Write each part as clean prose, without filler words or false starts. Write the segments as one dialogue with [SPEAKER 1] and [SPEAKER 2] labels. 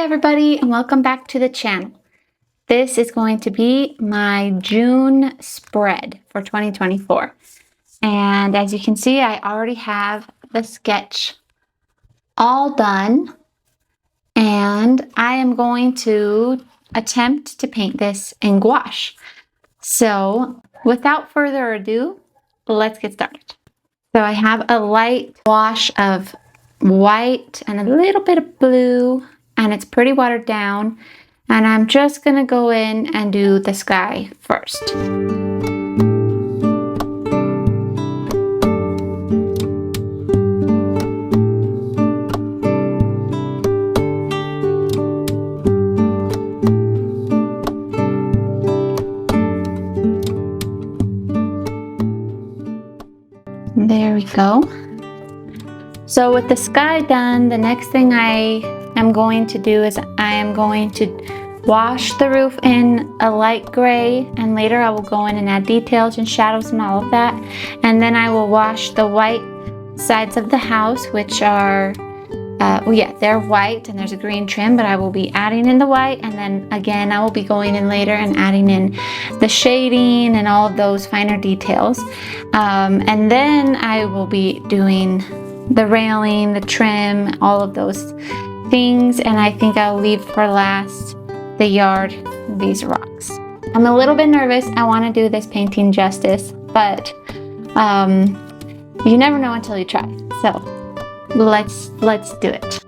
[SPEAKER 1] everybody, and welcome back to the channel. This is going to be my June spread for 2024. And as you can see, I already have the sketch all done. And I am going to attempt to paint this in gouache. So without further ado, let's get started. So I have a light wash of white and a little bit of blue, and it's pretty watered down. And I'm just gonna go in and do the sky first. There we go. So with the sky done, the next thing I am going to do is I am going to wash the roof in a light gray, and later I will go in and add details and shadows and all of that. And then I will wash the white sides of the house, which are, they're white and there's a green trim, but I will be adding in the white, and then again I will be going in later and adding in the shading and all of those finer details. And then I will be doing the railing, the trim, all of those things, and I think I'll leave for last the yard, these rocks. I'm a little bit nervous. I want to do this painting justice, but you never know until you try. So let's do it.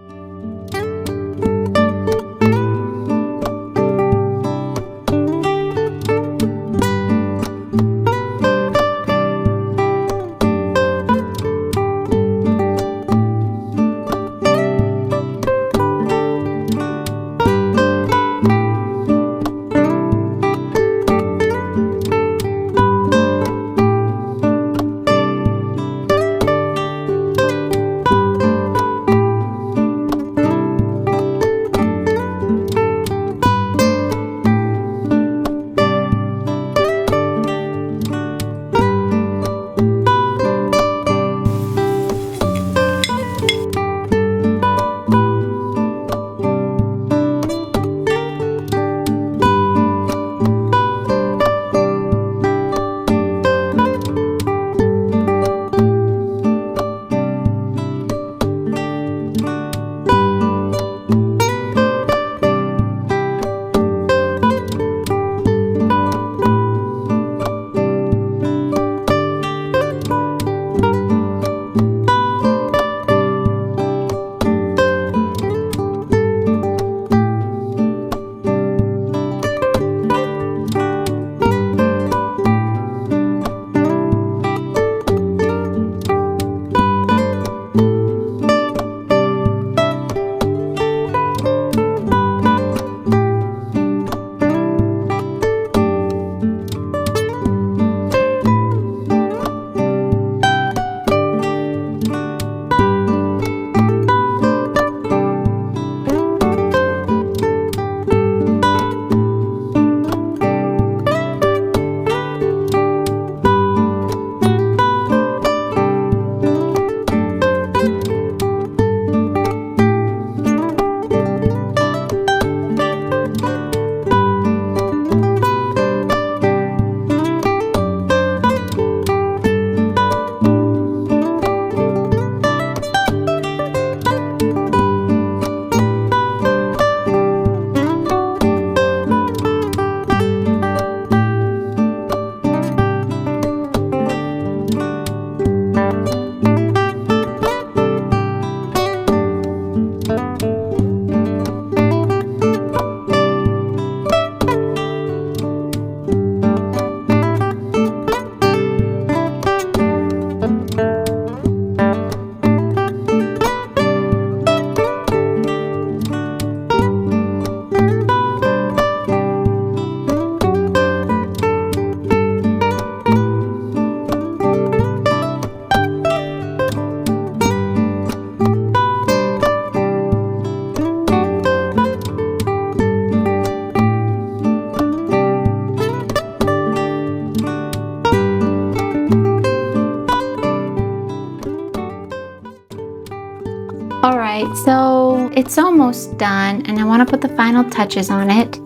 [SPEAKER 1] All right, so it's almost done and I want to put the final touches on it.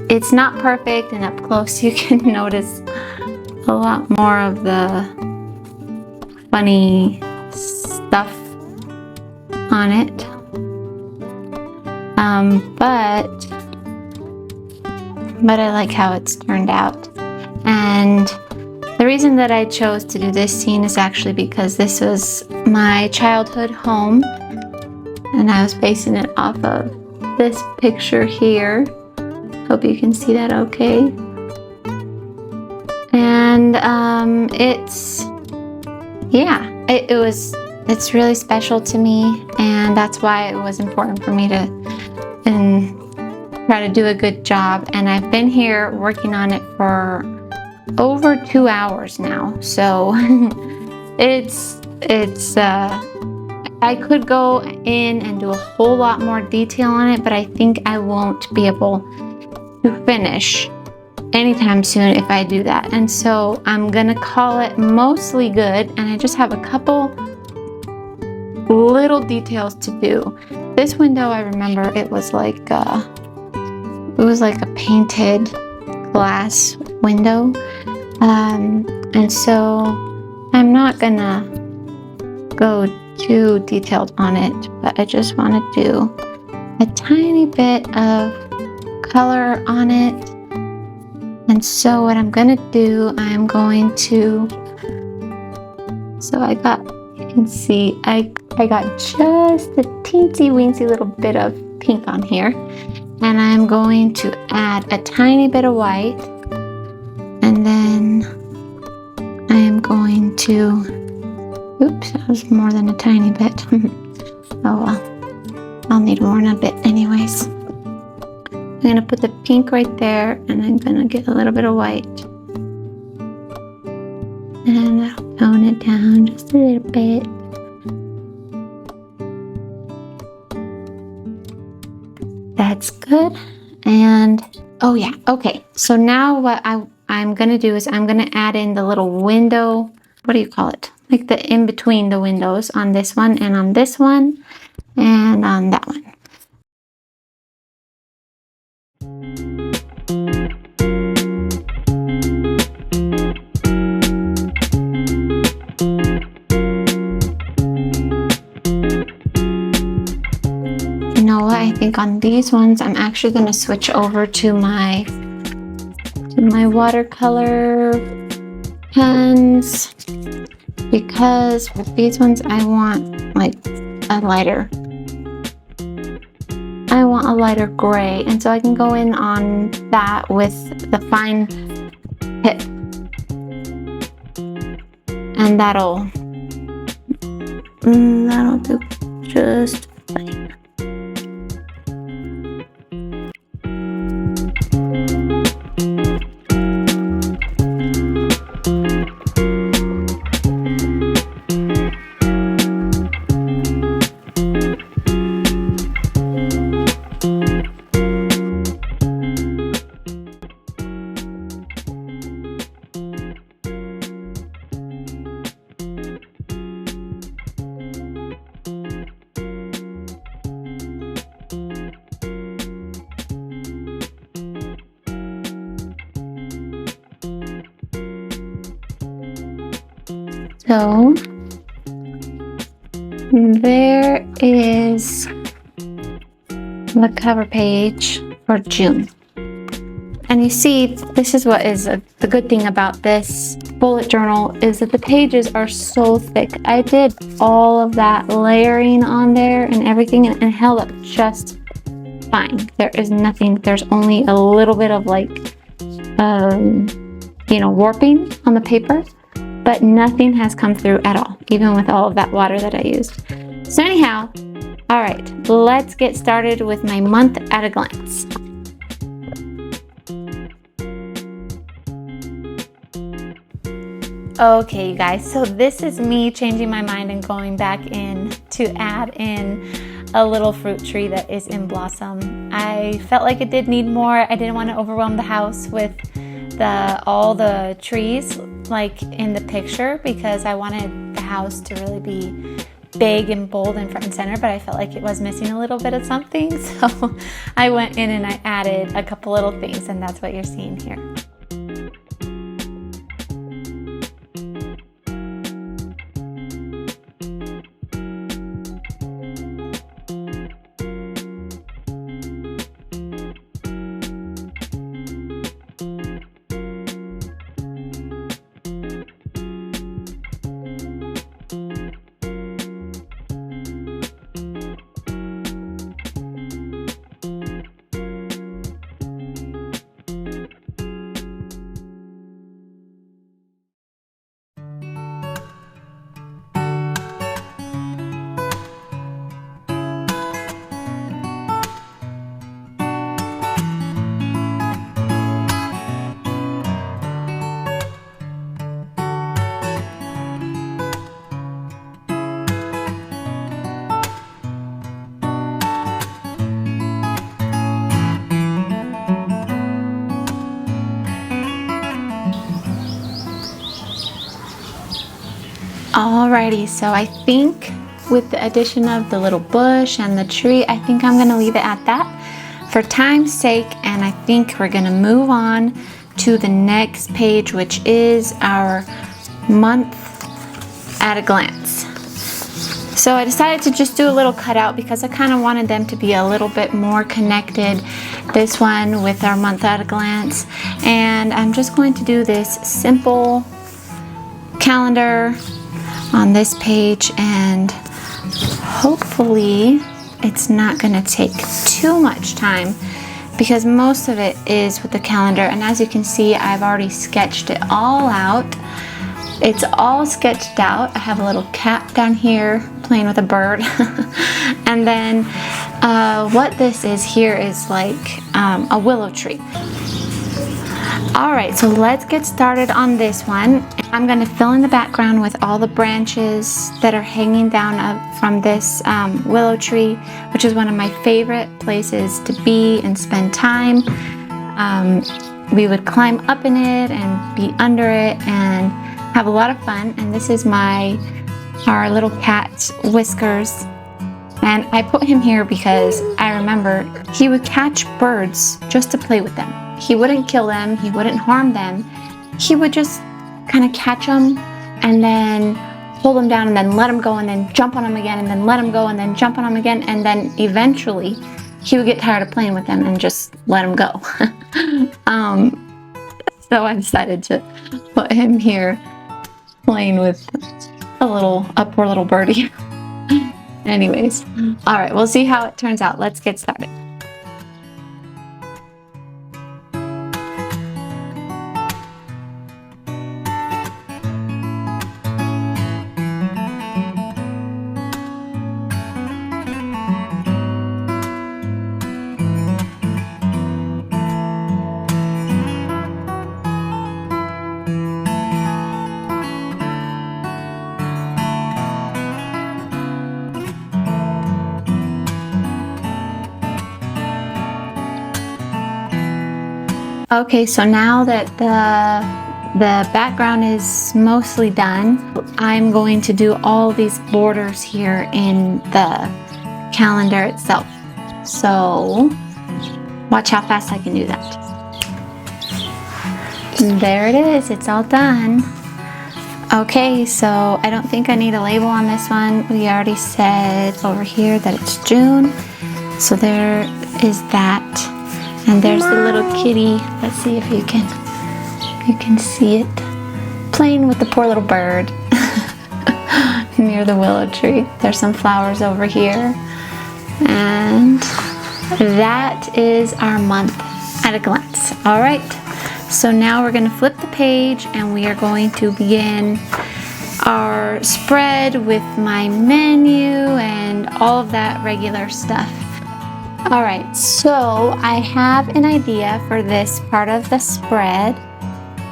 [SPEAKER 1] It's not perfect, and up close you can notice a lot more of the funny stuff on it. But I like how it's turned out. And the reason that I chose to do this scene is actually because this was my childhood home, and I was basing it off of this picture here. Hope you can see that okay. And it's really special to me, and that's why it was important for me to try to do a good job. And I've been here working on it for over 2 hours now, so I could go in and do a whole lot more detail on it, but I think I won't be able to finish anytime soon if I do that. And so I'm gonna call it mostly good, and I just have a couple little details to do. This window, I remember it was like a painted glass window, and so I'm not gonna go too detailed on it, but I just want to do a tiny bit of color on it. And so what I'm gonna do, I'm going to, you can see I got just a teensy weensy little bit of pink on here, and I'm going to add a tiny bit of white, and then I am going to, oops, that was more than a tiny bit. Oh well, I'll need more in a bit anyways. I'm gonna put the pink right there, and I'm gonna get a little bit of white, and that'll tone it down just a little bit. That's good. And oh yeah, okay, so now what I'm gonna do is I'm gonna add in the little window, what do you call it, like the in between the windows on this one and on this one and on that one. I think on these ones I'm actually going to switch over to my watercolor pens, because with these ones I want like a lighter gray, and so I can go in on that with the fine tip, and that'll do just fine. So there is the cover page for June. And you see, this is what is the good thing about this bullet journal, is that the pages are so thick. I did all of that layering on there and everything, and it held up just fine. There is nothing, there's only a little bit of like, warping on the paper, but nothing has come through at all, even with all of that water that I used. So anyhow, all right, let's get started with my month at a glance. Okay, you guys, so this is me changing my mind and going back in to add in a little fruit tree that is in blossom. I felt like it did need more. I didn't want to overwhelm the house with all the trees like in the picture, because I wanted the house to really be big and bold and front and center, but I felt like it was missing a little bit of something. So I went in and I added a couple little things, and that's what you're seeing here. Alrighty, so I think with the addition of the little bush and the tree, I think I'm gonna leave it at that for time's sake, and I think we're gonna move on to the next page, which is our month at a glance. So I decided to just do a little cutout because I kind of wanted them to be a little bit more connected, this one with our month at a glance. And I'm just going to do this simple calendar on this page, and hopefully it's not going to take too much time because most of it is with the calendar. And as you can see, I've already sketched it all out. It's all sketched out. I have a little cat down here playing with a bird. And then what this is here is like a willow tree. Alright, so let's get started on this one. I'm going to fill in the background with all the branches that are hanging down up from this willow tree, which is one of my favorite places to be and spend time. We would climb up in it and be under it and have a lot of fun. And this is our little cat, Whiskers. And I put him here because I remember he would catch birds just to play with them. He wouldn't kill them, he wouldn't harm them. He would just kind of catch them and then hold them down and then let them go and then jump on them again and then let them go and then jump on them again. And then eventually he would get tired of playing with them and just let them go. So I decided to put him here playing with a poor little birdie. Anyways, all right, we'll see how it turns out. Let's get started. Okay, so now that the background is mostly done, I'm going to do all these borders here in the calendar itself. So watch how fast I can do that. There it is, it's all done. Okay, so I don't think I need a label on this one. We already said over here that it's June. So there is that. And there's the little kitty. Let's see if you can see it playing with the poor little bird near the willow tree. There's some flowers over here. And that is our month at a glance. All right, so now we're going to flip the page and we are going to begin our spread with my menu and all of that regular stuff. Alright, so I have an idea for this part of the spread,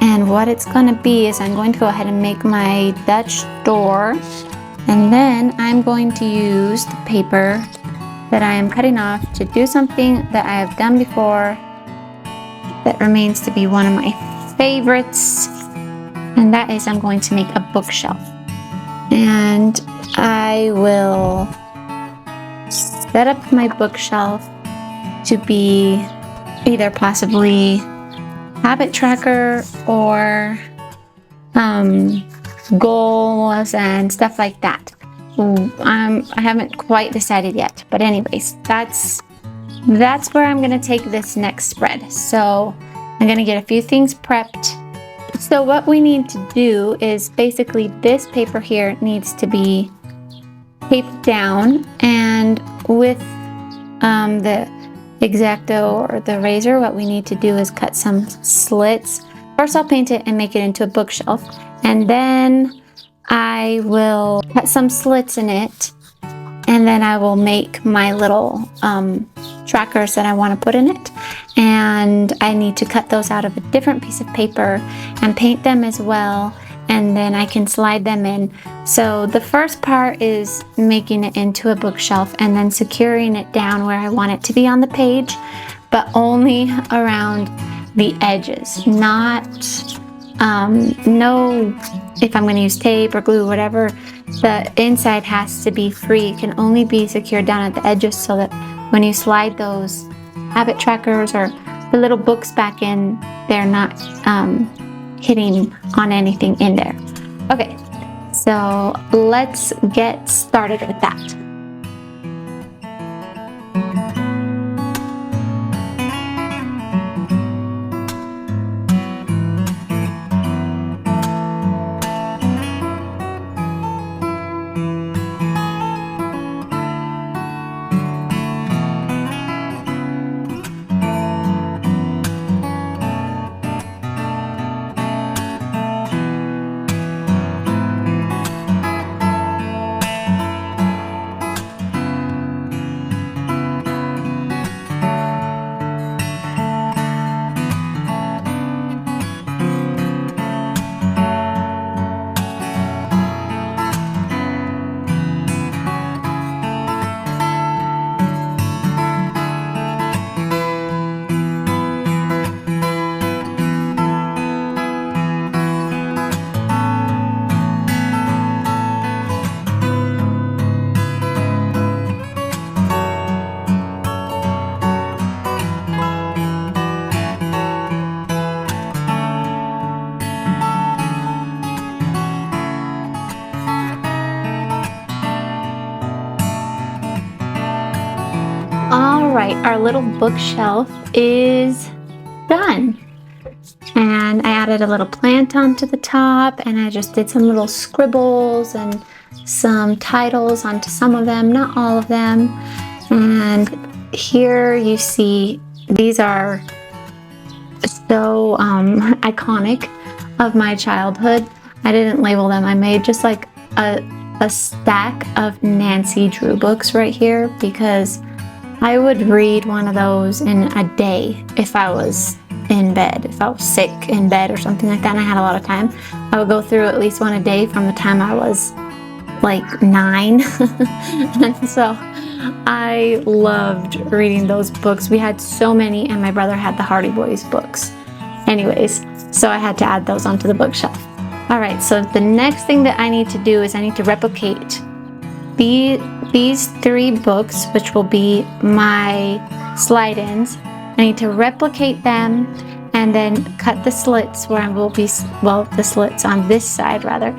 [SPEAKER 1] and what it's going to be is I'm going to go ahead and make my Dutch door, and then I'm going to use the paper that I am cutting off to do something that I have done before that remains to be one of my favorites, and that is I'm going to make a bookshelf. And I will set up my bookshelf to be either possibly habit tracker or goals and stuff like that. I haven't quite decided yet, but anyways, that's where I'm gonna take this next spread. So I'm gonna get a few things prepped. So what we need to do is basically this paper here needs to be taped down, and with the X-Acto or the razor, what we need to do is cut some slits. First I'll paint it and make it into a bookshelf, and then I will cut some slits in it, and then I will make my little trackers that I want to put in it, and I need to cut those out of a different piece of paper and paint them as well, and then I can slide them in. So the first part is making it into a bookshelf and then securing it down where I want it to be on the page, but only around the edges, not no, if I'm going to use tape or glue, whatever, the inside has to be free. It can only be secured down at the edges so that when you slide those habit trackers or the little books back in, they're not hitting on anything in there. Okay, so let's get started with that. Alright, our little bookshelf is done. And I added a little plant onto the top, and I just did some little scribbles and some titles onto some of them, not all of them. And here you see these are so iconic of my childhood. I didn't label them. I made just like a stack of Nancy Drew books right here because I would read one of those in a day if I was in bed, if I was sick in bed or something like that and I had a lot of time. I would go through at least one a day from the time I was like 9. And so I loved reading those books. We had so many, and my brother had the Hardy Boys books. Anyways, so I had to add those onto the bookshelf. All right, so the next thing that I need to do is I need to replicate these 3 books, which will be my slide-ins. I need to replicate them and then cut the slits where I will be, well, the slits on this side rather,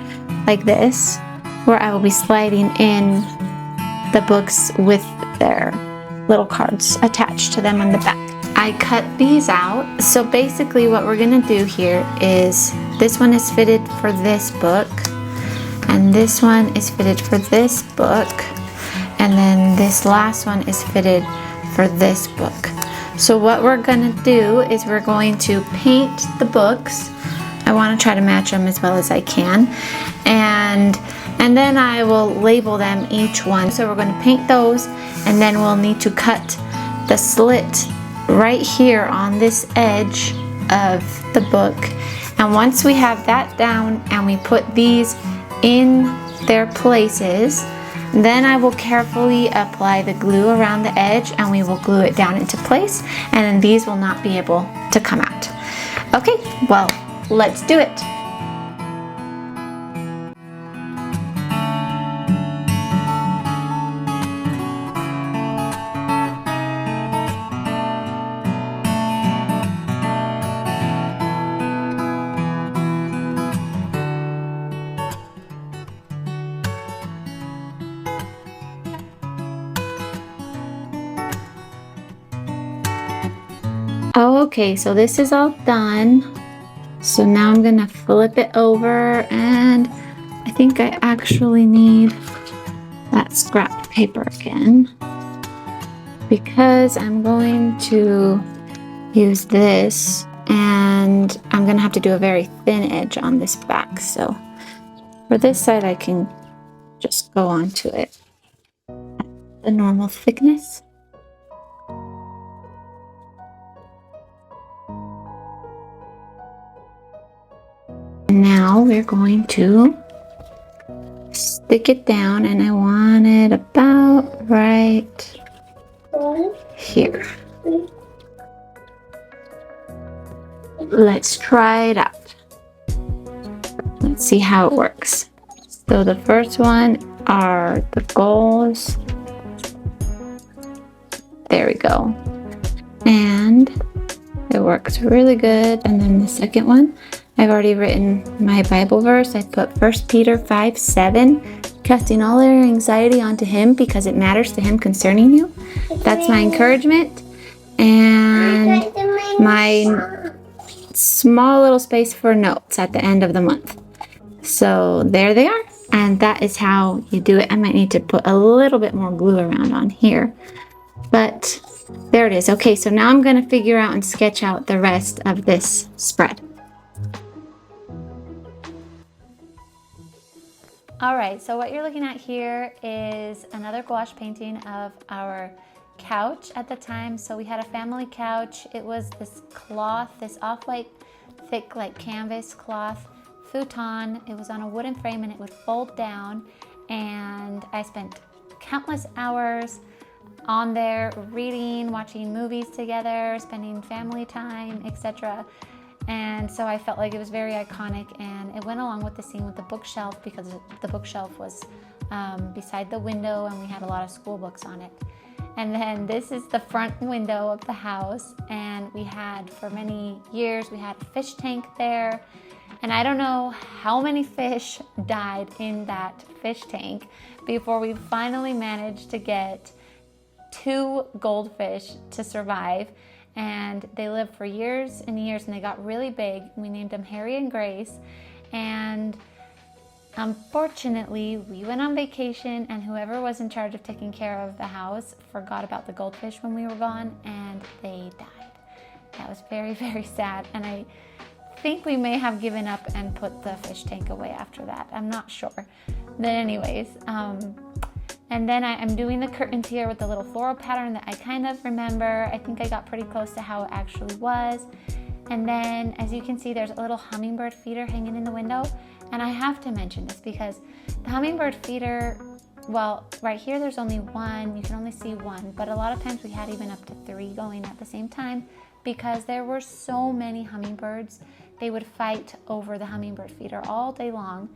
[SPEAKER 1] like this, where I will be sliding in the books with their little cards attached to them on the back. I cut these out. So basically what we're gonna do here is this one is fitted for this book, and this one is fitted for this book, and then this last one is fitted for this book. So what we're gonna do is we're going to paint the books. I want to try to match them as well as I can, and then I will label them each one. So we're going to paint those, and then we'll need to cut the slit right here on this edge of the book. And once we have that down and we put these in their places, then I will carefully apply the glue around the edge, and we will glue it down into place, and then these will not be able to come out. Okay, well, let's do it. Oh, okay, so this is all done. So now I'm gonna flip it over, and I think I actually need that scrap paper again because I'm going to use this, and I'm gonna have to do a very thin edge on this back. So for this side, I can just go onto it at the normal thickness. Now we're going to stick it down, and I want it about right here. Let's try it out. Let's see how it works. So the first one are the goals. There we go. And it works really good. And then the second one, I've already written my Bible verse. I put 1 Peter 5:7, casting all your anxiety onto him because it matters to him concerning you. That's my encouragement. And my small little space for notes at the end of the month. So there they are. And that is how you do it. I might need to put a little bit more glue around on here. But there it is. Okay, so now I'm going to figure out and sketch out the rest of this spread. All right, so what you're looking at here is another gouache painting of our couch at the time. So we had a family couch. It was this cloth, this off-white thick like canvas cloth futon. It was on a wooden frame and it would fold down, and I spent countless hours on there reading, watching movies together, spending family time, etc. And so I felt like it was very iconic, and it went along with the scene with the bookshelf because the bookshelf was beside the window and we had a lot of school books on it. And then this is the front window of the house, and we had for many years, we had a fish tank there. And I don't know how many fish died in that fish tank before we finally managed to get 2 goldfish to survive. And they lived for years and years, and they got really big. We named them Harry and Grace. And unfortunately, we went on vacation, and whoever was in charge of taking care of the house forgot about the goldfish when we were gone, and they died. That was very, very sad. And I think we may have given up and put the fish tank away after that. I'm not sure. But anyways, and then I'm doing the curtains here with the little floral pattern that I kind of remember. I think I got pretty close to how it actually was. And then, as you can see, there's a little hummingbird feeder hanging in the window. And I have to mention this because the hummingbird feeder, well, right here there's only one. You can only see one. But a lot of times we had even up to 3 going at the same time because there were so many hummingbirds. They would fight over the hummingbird feeder all day long.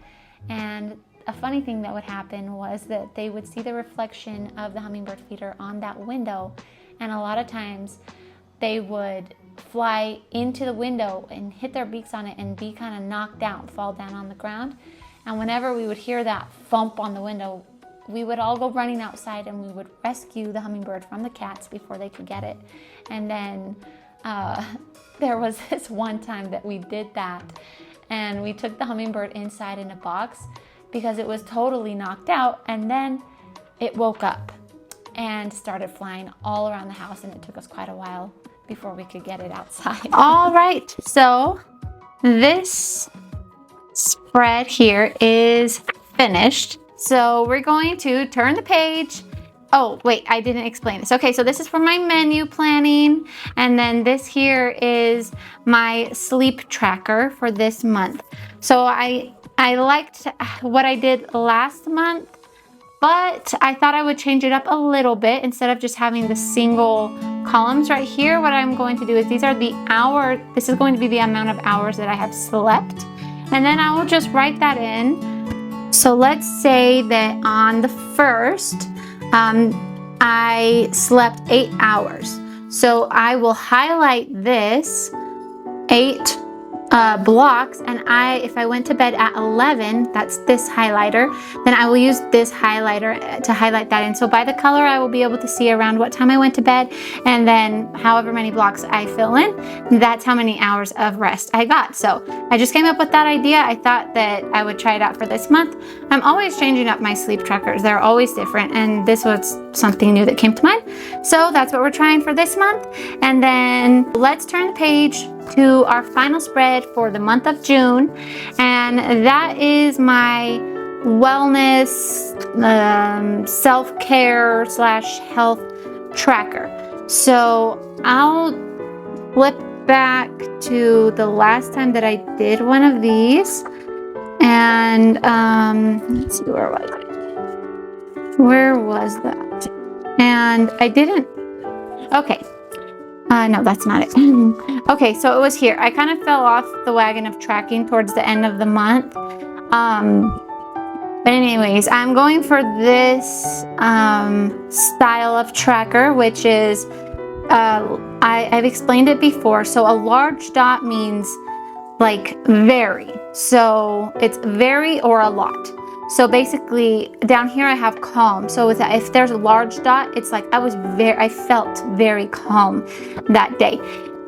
[SPEAKER 1] And a funny thing that would happen was that they would see the reflection of the hummingbird feeder on that window, and a lot of times they would fly into the window and hit their beaks on it and be kind of knocked out, fall down on the ground. And whenever we would hear that thump on the window, we would all go running outside and we would rescue the hummingbird from the cats before they could get it. And then there was this one time that we did that, and we took the hummingbird inside in a box because it was totally knocked out, and then it woke up and started flying all around the house, and it took us quite a while before we could get it outside. All right, so this spread here is finished. So we're going to turn the page. Oh, wait, I didn't explain this. Okay, so this is for my menu planning, and then this here is my sleep tracker for this month. So I liked what I did last month, but I thought I would change it up a little bit. Instead of just having the single columns right here, what I'm going to do is these are the hour, this is going to be the amount of hours that I have slept, and then I will just write that in. So let's say that on the 1st, I slept 8 hours. So I will highlight this 8 blocks, and if I went to bed at 11, that's this highlighter, then I will use this highlighter to highlight that in. So by the color, I will be able to see around what time I went to bed, and then however many blocks I fill in, that's how many hours of rest I got. So I just came up with that idea. I thought that I would try it out for this month. I'm always changing up my sleep trackers. They're always different, and this was something new that came to mind. So that's what we're trying for this month. And then let's turn the page to our final spread for the month of June, and that is my wellness, self-care / health tracker. So I'll flip back to the last time that I did one of these, and let's see, where was it? Where was that? And I didn't, okay. No, that's not it. Okay, so it was here. I kind of fell off the wagon of tracking towards the end of the month. But anyways, I'm going for this style of tracker, which is, I've explained it before. So a large dot means like very. So it's very or a lot. So basically down here I have calm. So if there's a large dot, it's like I felt very calm that day.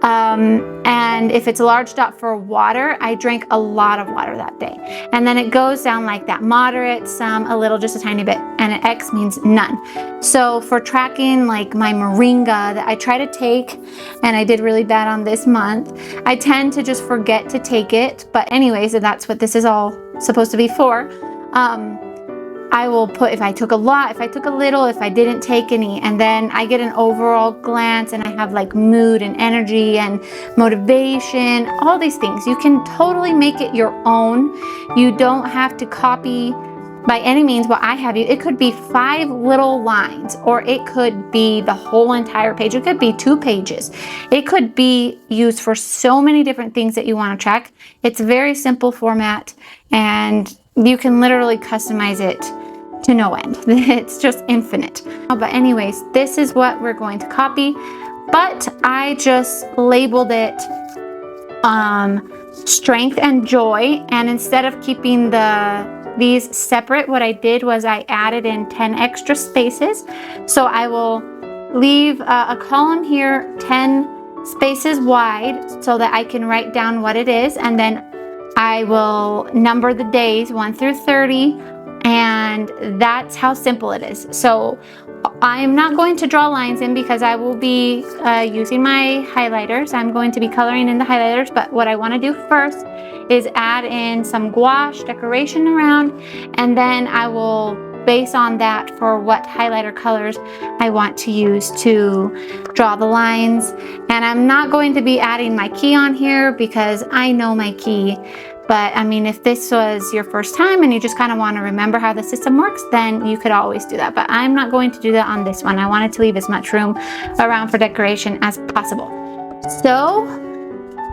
[SPEAKER 1] And if it's a large dot for water, I drank a lot of water that day. And then it goes down like that: moderate, some, a little, just a tiny bit. And an X means none. So for tracking like my moringa that I try to take, and I did really bad on this month, I tend to just forget to take it. But anyways, and that's what this is all supposed to be for. I will put if I took a lot, if I took a little, if I didn't take any, and then I get an overall glance, and I have like mood and energy and motivation, all these things. You can totally make it your own. You don't have to copy by any means what I have. It could be 5 little lines, or it could be the whole entire page. It could be 2 pages. It could be used for so many different things that you want to track. It's a very simple format, and you can literally customize it to no end. It's just infinite. But anyways, this is what we're going to copy, but I just labeled it strength and joy, and instead of keeping these separate, what I did was I added in 10 extra spaces. So I will leave a column here 10 spaces wide so that I can write down what it is, and then I will number the days 1 through 30, and that's how simple it is. So I'm not going to draw lines in because I will be using my highlighters. I'm going to be coloring in the highlighters, but what I want to do first is add in some gouache decoration around, and then I will base on that for what highlighter colors I want to use to draw the lines. And I'm not going to be adding my key on here because I know my key. But I mean, if this was your first time and you just kind of want to remember how the system works, then you could always do that. But I'm not going to do that on this one. I wanted to leave as much room around for decoration as possible. So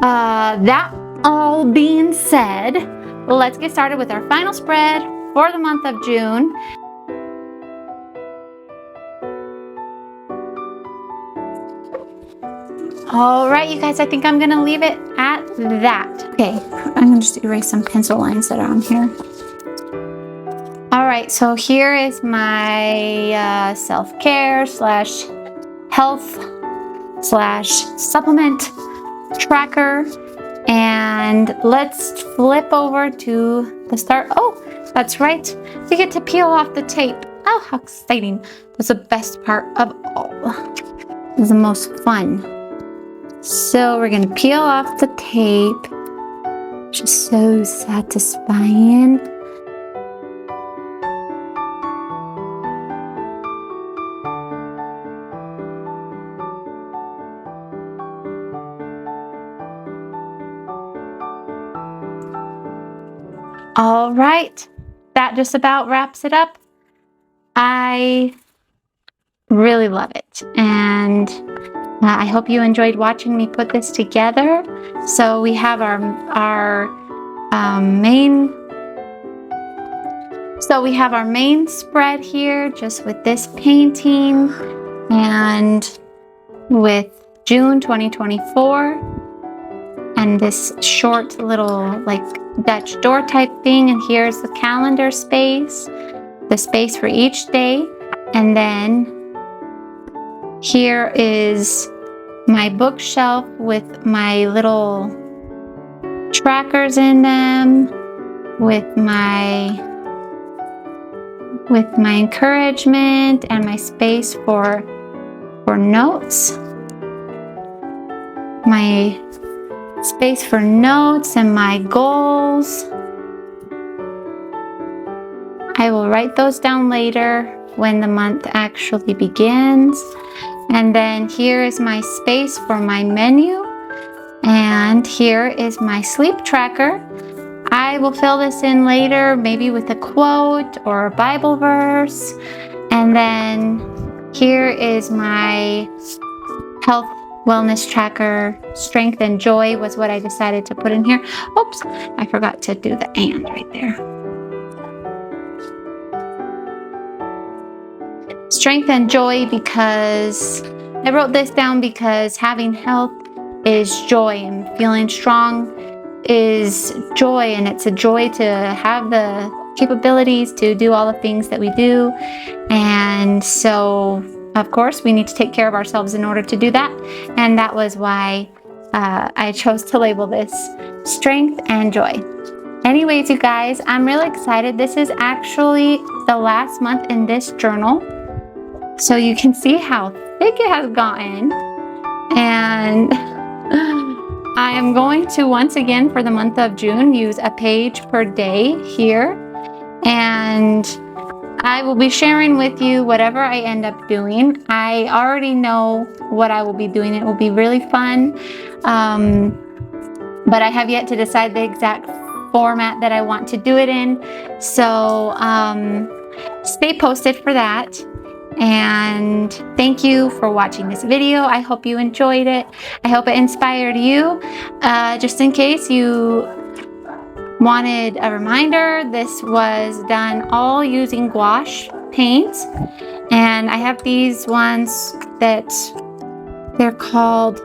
[SPEAKER 1] that all being said, let's get started with our final spread for the month of June. All right, you guys, I think I'm gonna leave it at that. Okay, I'm gonna just erase some pencil lines that are on here. All right, so here is my self-care / health / supplement tracker. And let's flip over to the start. Oh, that's right. You get to peel off the tape. Oh, how exciting. That's the best part of all. It's the most fun. So we're gonna peel off the tape, which is so satisfying. All right, that just about wraps it up. I really love it, and I hope you enjoyed watching me put this together. So we have our main spread here, just with this painting, and with June 2024. and this short little like Dutch door type thing. And here's the calendar space, the space for each day. And then here is my bookshelf with my little trackers in them, with my encouragement and my space for notes. My space for notes and my goals. I will write those down later when the month actually begins. And then here is my space for my menu. And here is my sleep tracker. I will fill this in later, maybe with a quote or a Bible verse. And then here is my health wellness tracker. Strength and joy was what I decided to put in here. Oops, I forgot to do the and right there. Strength and joy, because I wrote this down because having health is joy, and feeling strong is joy, and it's a joy to have the capabilities to do all the things that we do. And so of course we need to take care of ourselves in order to do that, and that was why I chose to label this strength and joy. Anyways, you guys, I'm really excited. This is actually the last month in this journal, so you can see how thick it has gotten. And I am going to once again for the month of June use a page per day here, and I will be sharing with you whatever I end up doing. I already know what I will be doing. It will be really fun, but I have yet to decide the exact format that I want to do it in. So stay posted for that. And thank you for watching this video. I hope you enjoyed it. I hope it inspired you. Just in case you wanted a reminder, this was done all using gouache paints. And I have these ones that they're called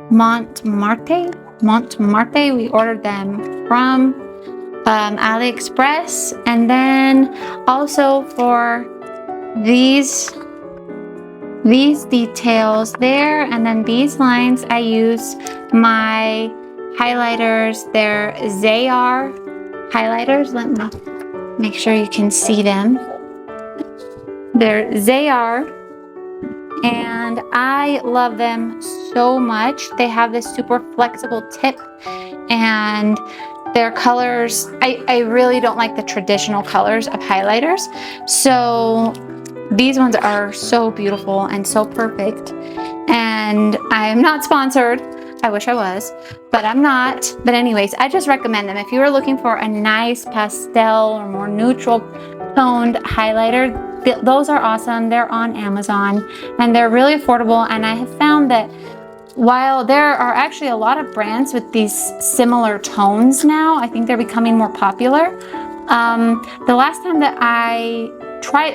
[SPEAKER 1] Montmartre. We ordered them from AliExpress. And then also for these details there, and then these lines, I use my highlighters. They're Zayar highlighters. Let me make sure you can see them. They're Zayar, and I love them so much. They have this super flexible tip, and their colors, I really don't like the traditional colors of highlighters, so these ones are so beautiful and so perfect. And I am not sponsored. I wish I was, but I'm not. But anyways, I just recommend them. If you are looking for a nice pastel or more neutral toned highlighter, those are awesome. They're on Amazon and they're really affordable. And I have found that while there are actually a lot of brands with these similar tones now, I think they're becoming more popular. The last time that I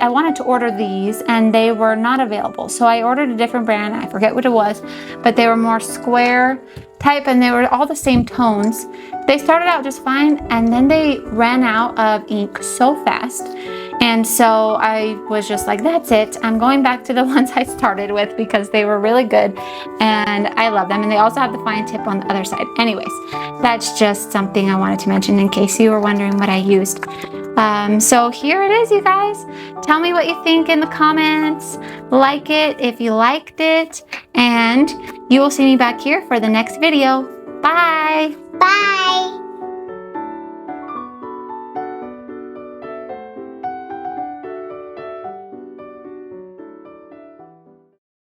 [SPEAKER 1] wanted to order these and they were not available. So I ordered a different brand. I forget what it was, but they were more square type and they were all the same tones. They started out just fine and then they ran out of ink so fast. And so I was just like, that's it. I'm going back to the ones I started with because they were really good and I love them. And they also have the fine tip on the other side. Anyways, that's just something I wanted to mention in case you were wondering what I used. So here it is, you guys. Tell me what you think in the comments. Like it if you liked it. And you will see me back here for the next video. Bye.
[SPEAKER 2] Bye.